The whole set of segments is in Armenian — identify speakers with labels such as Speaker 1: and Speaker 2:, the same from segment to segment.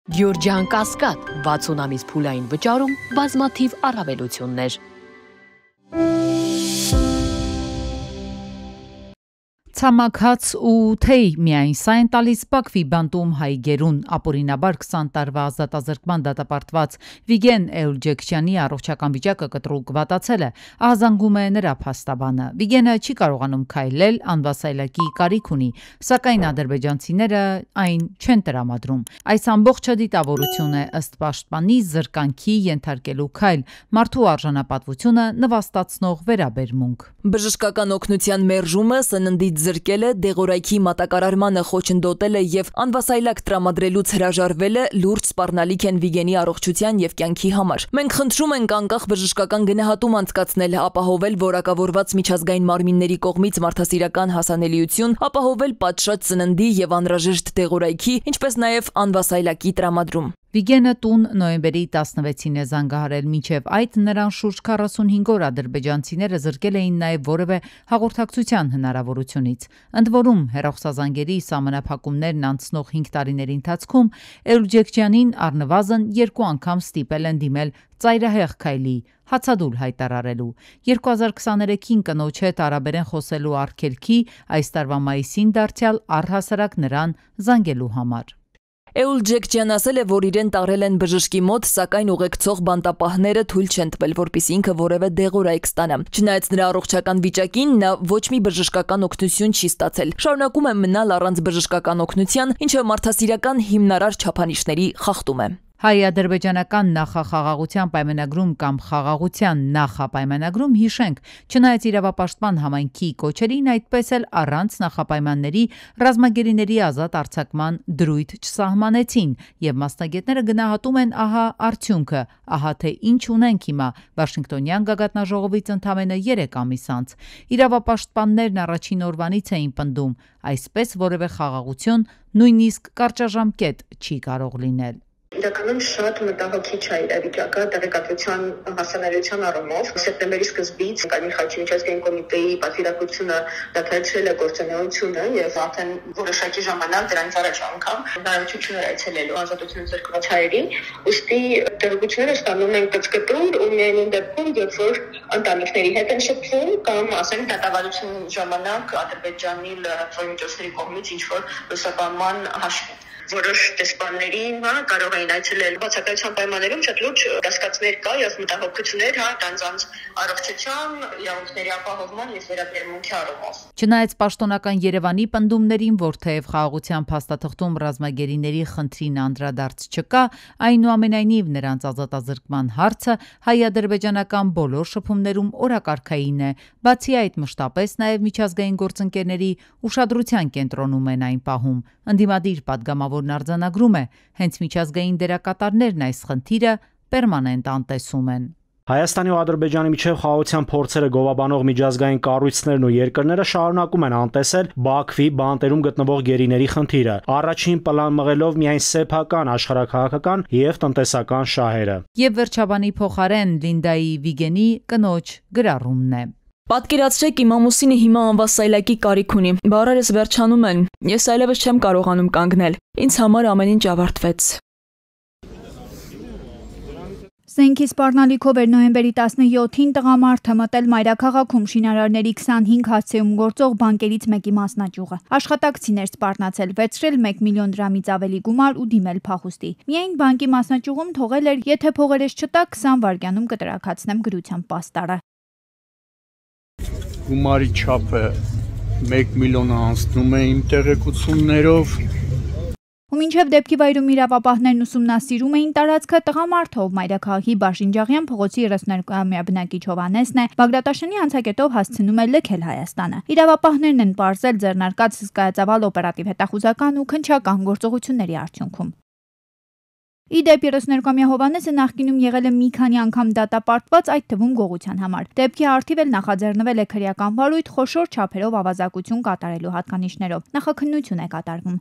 Speaker 1: Գյուրջյան Կասկադ 60 ամիս փուլային վճարում բազմաթիվ առավելություններ։
Speaker 2: Ցամաքած ու թեյ միայն սա են տալիս Բաքվի բանտում հայ գերուն ապօրինաբար 20 տարվա ազատազրկման դատապարտված Վիգեն Էուլջեքչյանի առողջական վիճակը կտրուկ վատացել է, ահազանգում է նրա փաստաբանը։ Վիգենը չի կարողանում քայլել, անվասայլակի կարիք ունի, սակայն ադրբեջանցիները այն չեն տրամադրում։ Այս ամբողջը դիտավորություն է ըստ պաշտպանի զրկանքի ենթարկելու քայլ, մարդու արժանապատվությունը նվաստացնող վերաբերմունք։
Speaker 3: Բժշկական օգնության մերժումը սննդից զրկել է, դեղորայքի մատակարարմանը խոչընդոտել է եւ անվասայլակ տրամադրելուց հրաժարվել է լուրջ սպառնալիք են Վիգենի առողջության եւ կյանքի համար։ Մենք խնդրում ենք անկախ բժշկական գնահատում անցկացնել, ապահովել որակավորված միջազգային մարմինների կողմից մարդասիրական հասանելիություն, ապահովել պատշաճ սննդի եւ անհրաժեշտ դեղորայքի, ինչպես նաեւ անվասայլակի տրամադրում։
Speaker 2: Վիգենը տուն նոյեմբերի 16-ին է զանգահարել, մինչև այդ նրան շուրջ 45 օր ադրբեջանցիները զրկել էին նաև որևէ հաղորդակցության հնարավորությունից։ Ընդ որում, հեռախոսազանգերի սահմանափակումներն անցնող 5 տարիների ընթացքում Էուլջեքչյանին առնվազն 2 անգամ ստիպել են դիմել ծայրահեղ քայլի, հացադուլ հայտարարելու։ 2023-ին կնոջ հետ արաբերեն խոսելու արգելքի այս տարվա մայիսին դարձյալ առհասարակ նրան զանգելու համար։
Speaker 3: Էուլջեքչյան ասել է, որ իրեն տարել են բժշկի մոտ, սակայն ուղեկցող բանտապահները թույլ չեն տվել, որպեսզի ինքը որևէ դեղորայք ստանա։ Չնայած նրա առողջական վիճակին, նա ոչ մի բժշկական օգնություն չի ստացել։ Շարունակում է մնալ առանց բժշկական օգնության, ինչը մարդասիրական հիմնարար չափանիշների խախտում է։
Speaker 2: Հայ-ադրբեջանական նախախաղաղության պայմանագրում կամ խաղաղության նախապայմանագրում հիշենք, չնայած իրավապաշտպան համայնքի կոչերին, այդպես էլ առանց նախապայմանների ռազմագերիների ազատ արձակման դրույթ չսահմանեցին, եւ մասնագետները գնահատում են ահա արդյունքը, ահա թե ինչ ունենք հիմա Վաշինգտոնյան գագաթնաժողովից ընդամենը 3 ամիս անց։ Իրավապաշտպաններն առաջին օրվանից էին պնդում, այսպես որևէ խաղաղություն նույնիսկ կարճաժամկետ չի կարող լինել։
Speaker 4: Իրականում շատ մտահոգիչ է իրավիճակը տեղեկատվության հասանելիության առումով։ Սեպտեմբերի սկզբից Կարմիր խաչի միջազգային կոմիտեի պատվիրակությունը դադարեցրել է գործունեությունը եւ արդեն որոշակի ժամանակ դրանից առաջ անգամ հնարավորություն էր այցելելու ազատությունից զրկված հայերին։ Ուստի տեղեկությունները ստանում են կծկտուր ու միայն դեպքում, երբ որ ընտանիքների հետ են շփվում կամ ասենք դատավարության ժամանակ Ադրբեջանի լրատվամիջոցների կողմից ինչ որ լուսաբանման հաշվին։ Որոշ դեսպանների կարող էին այցելել բացակայության պայմաններում շատ լուրջ կասկածներ կա եւ մտահոգություններ դրանց առողջության, իրավունքների ապահովման եւ վերաբերմունքի առումով։
Speaker 2: Չնայած պաշտոնական Երևանի պնդումներին, որ թեև խաղաղության փաստաթղթում ռազմագերիների խնդրին անդրադարձ չկա, այնուամենայնիվ նրանց ազատազրկման հարցը հայ-ադրբեջանական բոլոր շփումներում օրակարգային է։ Բացի այդ, մշտապես նաեւ միջազգային գործընկերների ուշադրության կենտրոնում են այն պահում։ Ընդդիմադիր падգամավորն արձանագրում է, հենց միջազգային դերակատարներն այս խնդիրը պերմանենտ անտեսում են։
Speaker 5: Հայաստանի ու Ադրբեջանի միջև խաղաղության փորձերը գովաբանող միջազգային կառույցներն ու երկրները շարունակում են անտեսել Բաքվի բանտերում գտնվող գերիների խնդիրը, առաջին պլան մղելով միայն սեփական, աշխարհաքաղաքական եւ տնտեսական շահերը։
Speaker 2: Եվ վերջաբանի փոխարեն Լինդայի Վիգենի կնոջ գրառումն է։
Speaker 3: Պատկերացրեք, իմ ամուսինը հիմա անվասայլակի կարիք ունի։ Բառերս վերջանում են։ Ես այլևս չեմ կարողանում կանգնել։ Ինձ համար ամեն ինչ ավարտվեց։
Speaker 6: Զենքի սպառնալիքով էր նոյեմբերի 17-ին տղամարդը մտել մայրաքաղաքում շինարարների 25 հասցեում գործող բանկերից մեկի մասնաճյուղը։ Աշխատակցիներ սպառնացել, վեցրել 1 միլիոն դրամից ավելի գումար ու դիմել փախուստի։ Միայն բանկի մասնաճյուղում թողել էր, եթե փողերես չտա 20 վայրկյանում կտրաքացնեմ գրության պաստառը։
Speaker 7: Գումարի չափը 1 միլիոնը անցնում է իմ տեղեկություններով։
Speaker 6: Ու մինչև դեպքի վայրում իրավապահներն ուսումնասիրում էին տարածքը, տղամարդը, ով մայրաքաղաքի Բաշինջաղյան փողոցի 32-ամյա բնակիչ Հովհաննեսն է, Բաղդատաշենի անցակետով հասցնում է լքել Հայաստանը։ Իրավապահներն են պարզել ձեռնարկած հսկայածավալ օպերատիվ հետախուզական ու քննչական գործողությունների արդյունքում։ Իդեպ 32-ամյա Հովհաննեսը նախկինում եղել է մի քանի անգամ դատապարտված, այդ թվում գողության համար։ Դեպքի առթիվ էլ նախաձեռնվել է քրեական վարույթ խոշոր չափերով ավազակություն կատարելու հատկանիշներով։ Նախաքննություն է կատարվում։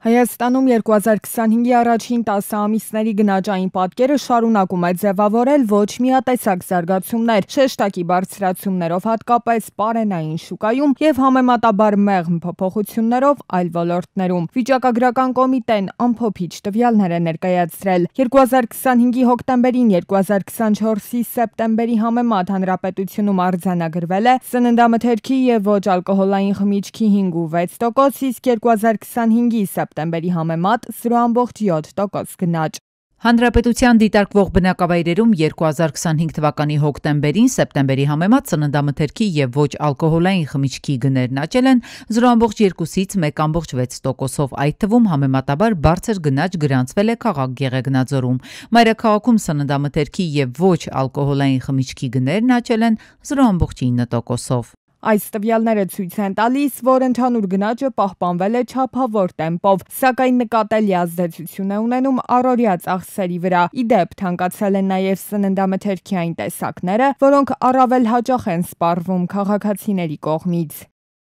Speaker 8: Հայաստանում 2025-ի առաջին 10 ամիսների գնաճային պատկերը շարունակում է ձևավորել ոչ միատեսակ զարգացումներ, շեշտակի բարձրացումներով հատկապես պարենային շուկայում եւ համեմատաբար մեղմ փոփոխություններով այլ ոլորտներում։ Վիճակագրական կոմիտեն ամփոփիչ տվյալներ է ներկայացրել։ 2025-ի հոկտեմբերին 2024-ի սեպտեմբերի համեմատ հանրապետությունում արձանագրվել է սննդամթերքի եւ ոչ ալկոհոլային խմիչքի 5.6%, իսկ 2025-ի սեպտեմբերի համեմատ 0.7% գնաճ։
Speaker 2: Հանրապետության դիտարկվող բնակավայրերում 2025 թվականի հոկտեմբերին սեպտեմբերի համեմատ սննդամթերքի եւ ոչ ալկոհոլային խմիչքի գներն աճել են 0.2-ից 1.6%-ով, այդ թվում համեմատաբար բարձր գնաճ գրանցվել է քաղաք Գեղեգնաձորում։ Մայրաքաղաքում սննդամթերքի եւ ոչ ալկոհոլային խմիչքի գներն աճել են 0.9%-ով։
Speaker 8: Այս տվյալները ցույց են տալիս, որ ընդհանուր գնաճը պահպանվել է չափավոր տեմպով, սակայն նկատելի ազդեցություն է ունենում առօրյա ծախսերի վրա։ Ի դեպ, թանկացել են նաև սննդամթերքի այն տեսակները, որոնք առավել հաճախ են սպառվում քաղաքացիների կողմից։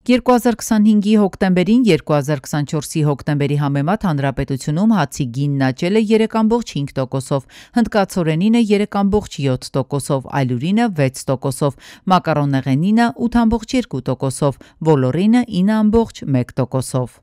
Speaker 2: 2025-ի հոկտեմբերին 2024-ի հոկտեմբերի համեմատ հանրապետությունում հացի գինն աճել է 3.5%-ով, հնդկացորենինը 3.7%-ով, այլուրինը 6%-ով, մակարոնեղենինը 8.2%-ով, ոլորինը 9.1%-ով։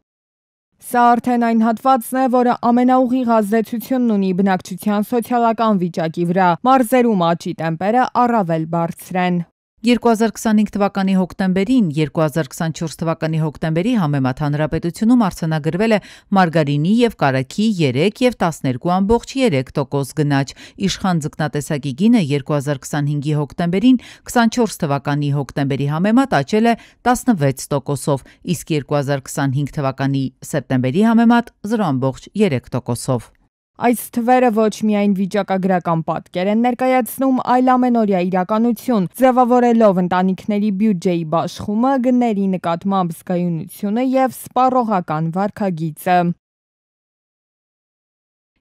Speaker 8: Սա արդեն այն հատվածն է, որը ամենաուղիղ ազդեցությունն ունի բնակչության սոցիալական վիճակի վրա։ Մարզերում աճի տեմպերը առավել բարձր են։
Speaker 2: 2025 թվականի հոկտեմբերին 2024 թվականի հոկտեմբերի համեմատ հանրապետությունում արձանագրվել է մարգարինի եւ կարագի 3 եւ 12.3% գնաճ։ Իշխան ձկնատեսակի գինը 2025-ի հոկտեմբերին 24 թվականի հոկտեմբերի համեմատ աճել է 16%-ով, իսկ 2025 թվականի սեպտեմբերի համեմատ 0.3%-ով։
Speaker 8: Այս թվերը ոչ միայն վիճակագրական պատկեր են ներկայացնում, այլ ամենօրյա իրականություն, ձևավորելով ընտանիքների բյուջեի բաշխումը, գների նկատմամբ զգայունությունը եւ սպառողական վարքագիծը։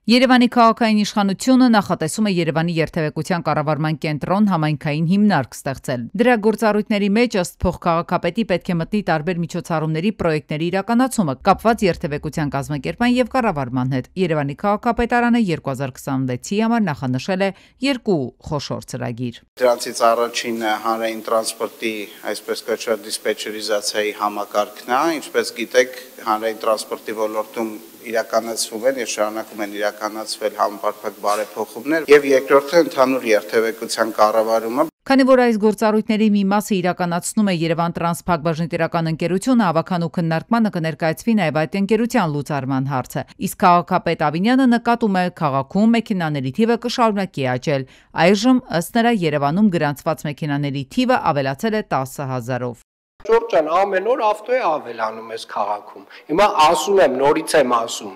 Speaker 2: Երևանի քաղաքային իշխանությունը նախատեսում է Երևանի երթևեկության կառավարման կենտրոն համայնքային հիմնարկ ստեղծել։ Դրա գործառույթների մեջ ըստ փոխքաղաքապետի պետք է մտնի տարբեր միջոցառումների պրոյեկտների իրականացումը, կապված երթևեկության կազմակերպման եւ կառավարման հետ։ Երևանի քաղաքապետարանը 2026-ի համար նախանշել է 2 խոշոր ծրագիր։
Speaker 9: Դրանցից առաջինը հանրային տրանսպորտի, այսպես կոչված դիսպեչերիզացիայի համակարգն է, ինչպես գիտեք, հանրային տրանսպորտի ոլորտում իրականացվում են եւ շարունակում են իրականացվել համապարփակ բարեփոխումներ եւ երկրորդը ընդհանուր երթևեկության կառավարումը։
Speaker 2: Քանի որ այս գործառույթների մի մասը իրականացնում է Երևան Տրանս փակbaşıնետերական ընկերությունը, ավականու քննարկմանը կներկայացվի նաև այդ ընկերության լուծարման հարցը։ Իսկ քաղաքապետ Ավինյանը նկատում է քաղաքում մեքենաների թիվը կշարունակի աճել։ Այժմ ըստ նրա Երևանում գրանցված մեքենաների թիվը ավելացել է 10,000-ով։
Speaker 10: Ջորջան, ամեն օր ավտո է ավելանում այս քաղաքում։ Հիմա ասում եմ, նորից եմ ասում,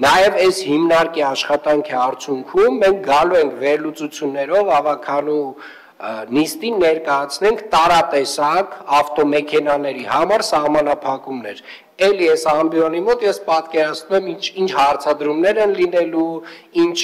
Speaker 10: նաև այս հիմնարկի աշխատանքի արդյունքում մենք գալու ենք վերլուծություններով ավականու նիստին ներկայացնենք տարատեսակ ավտոմեքենաների համար սահմանափակումներ։ Էլի այս ամբիոնի մոտ ես պատկերացնում եմ ինչ հարցադրումներ են լինելու, ինչ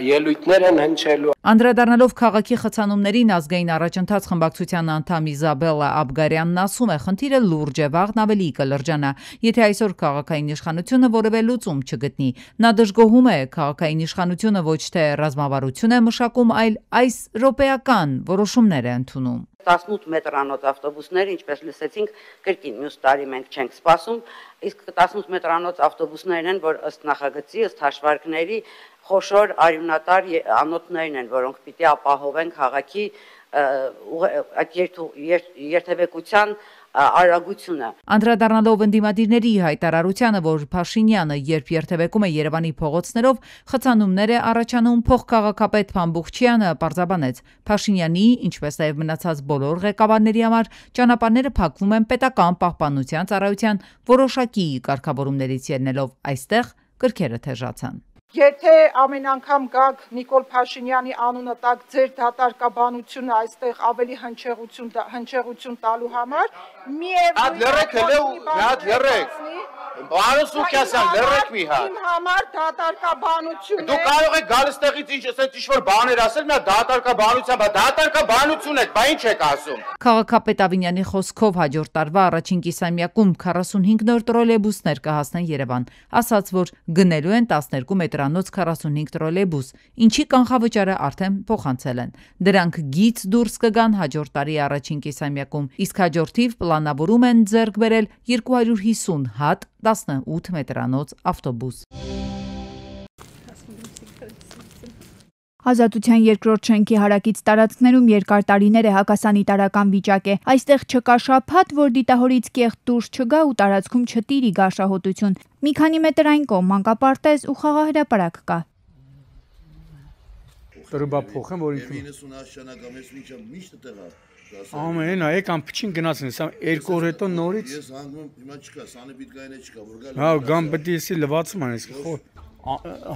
Speaker 10: ելույթներ են հնչելու։
Speaker 2: Անդրադառնալով քաղաքի խցանումներին ազգային առաջընթաց խմբակցության անդամ Իզաբելլա Աբգարյանն ասում է, խնդիրը լուրջ է, վաղն ավելի կլրջանա, եթե այսօր քաղաքային իշխանությունը որևէ լուծում չգտնի։ Նա դժգոհում է, քաղաքային իշխանությունը ոչ թե ռազմավարություն է մշակում, այլ այս րոպեական որոշումներ է ընդունում։
Speaker 11: 18 մետրանոց ավտոբուսները, ինչպես լսեցինք, կրկին մյուս տարի մենք չենք սպասում, իսկ 18 մետրանոց ավտոբուսներն են, որ ըստ նախագծի, ըստ հաշվարկների խոշոր արյունատար անոթներն են, որոնք պիտի ապահովեն քաղաքի երթևեկության արագությունը։
Speaker 2: Անդրադառնալով ընդդիմադիրների հայտարարությանը, որ Փաշինյանը երբ երթևեկում է Երևանի փողոցներով, խցանումներ է առաջանում, փոխքաղաքապետ Փամբուխչյանը պարզաբանեց. Փաշինյանի, ինչպես նաև մնացած բոլոր ղեկավարների համար ճանապարհները փակվում են պետական պահպանության ծառայության որոշակի կարգավորումներից ելնելով, այստեղ կրքերը թեժացան։
Speaker 12: Եթե ամեն անգամ գաք Նիկոլ Փաշինյանի անունը տակ ձեր դատարկաբանությունը այստեղ ավելի հնչեղություն տալու համար,
Speaker 13: Բարոս Սուքյասյան, լրեք մի հատ։
Speaker 12: Իմ համար դատարկաբանություն է։
Speaker 13: Դու կարող եք գալիս տեղից ինչ-որ բաներ ասել, մի դատարկաբանություն եք, բա ինչ եք ասում։
Speaker 2: Քաղաքապետ Ավինյանի խոսքով հաջորդ տարվա առաջին կիսամյակում 45 նոր տրոլեյբուսներ կհասնեն Երևան, ասաց, որ գնելու են 12 մետրանոց 45 տրոլեյբուս, ինչի կանխավճարը արդեն փոխանցել են։ Դրանք գից դուրս կգան հաջորդ տարի առաջին կիսամյակում, իսկ հաջորդիվ պլանավորում են ձեռք բերել 250 հատ 18 մետրանոց ավտոբուս։
Speaker 6: Ազատության երկրորդ շենքի հարակից տարածքներում երկար տարիներ է հակասանիտարական վիճակ է։ Այստեղ չկա շաբաթ, որ դիտահորից կեղտ դուրս չգա ու տարածքում չտիրի գաշահոտություն։ Մի քանի մետր այն կողմ մանկապարտեզ ու խաղահրապարակ կա։
Speaker 7: Ամեն այ փչին գնացին, սա 2 օր հետո նորից։ Ես հանգում եմ, հիմա չկա, սանիտարային չկա, որ գալու։ Հա, գամ պետք է էսի լվացում անես,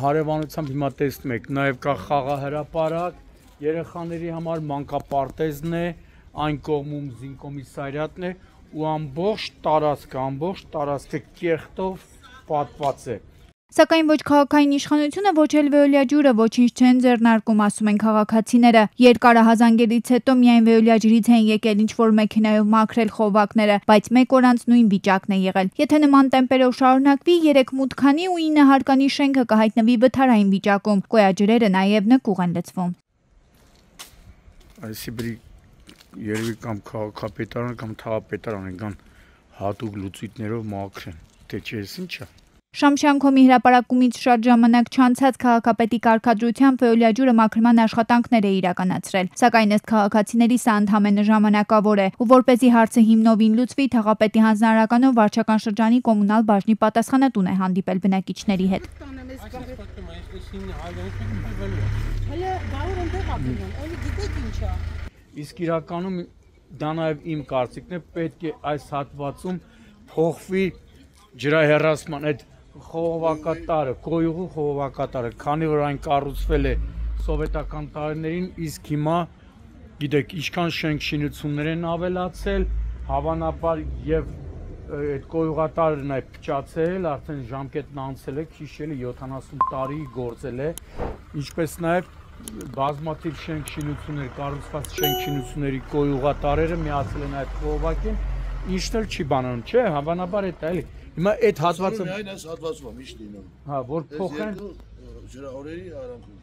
Speaker 7: հարևանությամբ հիմա տեսնում եք, նաև կա խաղահրապարակ, երեխաների համար մանկապարտեզն է, այն կողմում զինկոմիսարիատն է ու ամբողջ տարածքը կեղտով պատված է։
Speaker 6: Սակայն ոչ քաղաքային իշխանությունը, ոչ էլ Վեոլիա ջուրը ոչինչ չեն ձեռնարկում, ասում են քաղաքացիները։ Երկարահազանգելից հետո միայն Վեոլիա ջրից են եկել ինչ-որ մեքենայով մաքրել խողովակները, բայց 1 օր անց նույն վիճակն է եղել։ Եթե նման տեմպերով շարունակվի, 3 մուտքանի ու 9 հարկանի շենքը կհայտնվի վթարային վիճակում։ Կոյաջրերը նաև նկուղ են լցվում։
Speaker 7: Այսիբրի երևի կամ քաղաքապետարան կամ թաղապետարան են գան հատուկ լուծույթներով մաքրեն, թե չէ ինչա։
Speaker 6: Շամշյանքոմի հրապարակումից շատ ժամանակ չանցած քաղաքապետի կարգադրությամբ Վեոլիա ջուրը մաքրման աշխատանքներ է իրականացրել, սակայն ըստ քաղաքացիների սա ընդամենը ժամանակավոր է, ու որպեսզի հարցը հիմնովին լուծվի, թաղապետի հանձնարարականով վարչական շրջանի կոմունալ բաժնի պատասխանատուն է հանդիպել բնակիչների հետ։
Speaker 7: Իսկ իրականում դա նաև իմ կարծիքն է, պետք է այս հատվածում փոխվի ջրահեռացման այդ խողովակատարը, կոյուղու խողովակատարը, քանի որ այն կառուցվել է սովետական տարիներին, իսկ հիմա գիտեք, ինչքան շենք-շինություններ են ավելացել, հավանաբար եւ այդ կոյուղատարն է փչացել, արդեն ժամկետն անցել է, քիշել է 70 տարի գործել է, ինչպես նաեւ բազմաթիվ շենք-շինություններ, կառուցված շենք-շինությունների կոյուղատարերը միացել են այդ խողովակին, ինչն էլ չի բանանում, չէ, հավանաբար է դա էլի։ Հիմա այդ հատվածը
Speaker 14: միայն այս հատվածում միշտ լինում։
Speaker 7: Հա, որ փոխեն
Speaker 14: ջրահորերի արանքում։